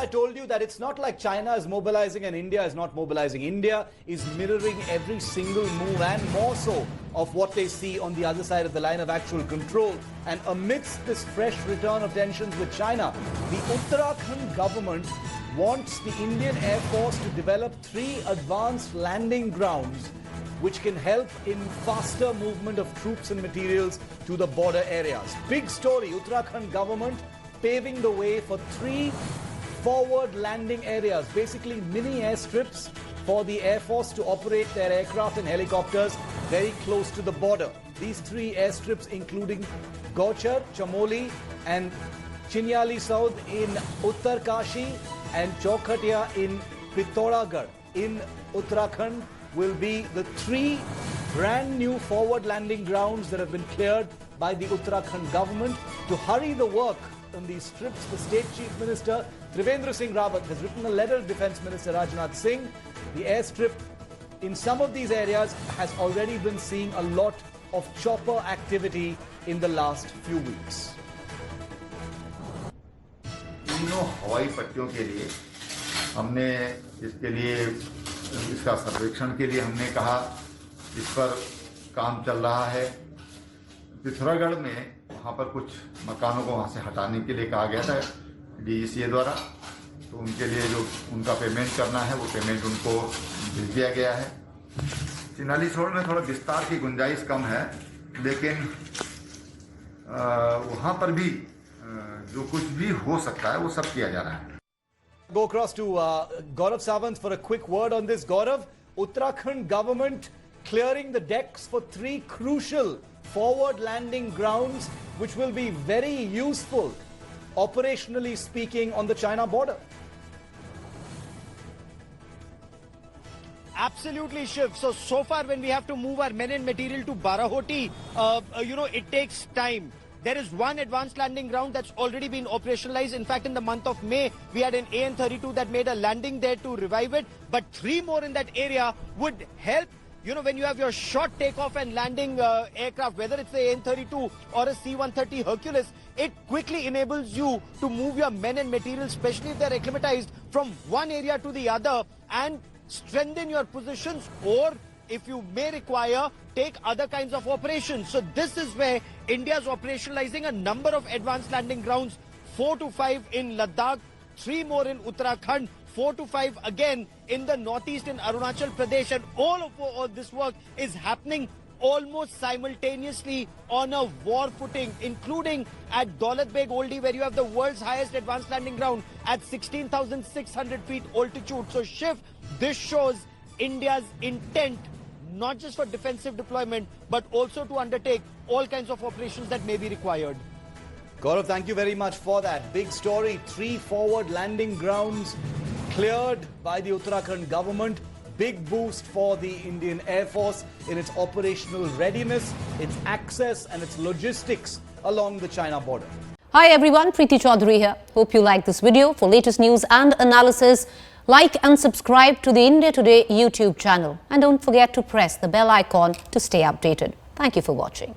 I told you that it's not like China is mobilizing and India is not mobilizing. India is mirroring every single move and more so of what they see on the other side of the line of actual control. And amidst this fresh return of tensions with China, the Uttarakhand government wants the Indian Air Force to develop 3 advanced landing grounds which can help in faster movement of troops and materials to the border areas. Big story, Uttarakhand government paving the way for 3 forward landing areas, basically mini airstrips for the Air Force to operate their aircraft and helicopters very close to the border. These 3 airstrips including Gauchar, Chamoli and Chinyali Saud in Uttarkashi and Chowkhatia in Pithoragarh in Uttarakhand will be the 3 brand new forward landing grounds that have been cleared by the Uttarakhand government. To hurry the work on these strips, the State Chief Minister Trivendra Singh Rawat has written a letter to Defence Minister Rajnath Singh. The airstrip in some of these areas has already been seeing a lot of chopper activity in the last few weeks. तीनों हवाई पट्टियों के लिए हमने इसके लिए इसका सर्वेक्षण के लिए हमने कहा, इस पर काम चल रहा है। पिथौरागढ़ में वहाँ पर कुछ मकानों को वहाँ से हटाने के लिए कहा गया था DGCA द्वारा, तो उनके लिए जो उनका पेमेंट करना है वो पेमेंट उनको भेज दिया गया है। चिनाली सौड़ में थोड़ा विस्तार की गुंजाइश कम है, लेकिन वहाँ पर भी जो कुछ भी हो सकता है वो सब किया जा रहा है। Go across to Gaurav Sawant for a quick word on this. Gaurav, Uttarakhand government clearing the decks for 3 crucial forward landing grounds which will be very useful operationally speaking on the China border. Absolutely, Shiv. So far when we have to move our men and material to Barahoti, it takes time. There is 1 advanced landing ground that's already been operationalized. In fact, in the month of May, we had an AN-32 that made a landing there to revive it. But 3 more in that area would help, when you have your short takeoff and landing aircraft, whether it's the AN-32 or a C-130 Hercules, it quickly enables you to move your men and material, especially if they're acclimatized, from one area to the other and strengthen your positions, or if you may require, take other kinds of operations. So this is where India is operationalizing a number of advanced landing grounds, 4 to 5 in Ladakh, 3 more in Uttarakhand, 4 to 5 again in the northeast in Arunachal Pradesh, and all this work is happening almost simultaneously on a war footing, including at Daulat Beg Oldie, where you have the world's highest advanced landing ground at 16,600 feet altitude. So Shiv, this shows India's intent not just for defensive deployment, but also to undertake all kinds of operations that may be required. Gaurav, thank you very much for that. Big story, 3 forward landing grounds cleared by the Uttarakhand government. Big boost for the Indian Air Force in its operational readiness, its access and its logistics along the China border. Hi everyone, Preeti Chaudhary here. Hope you like this video. For latest news and analysis, like and subscribe to the India Today YouTube channel. And don't forget to press the bell icon to stay updated. Thank you for watching.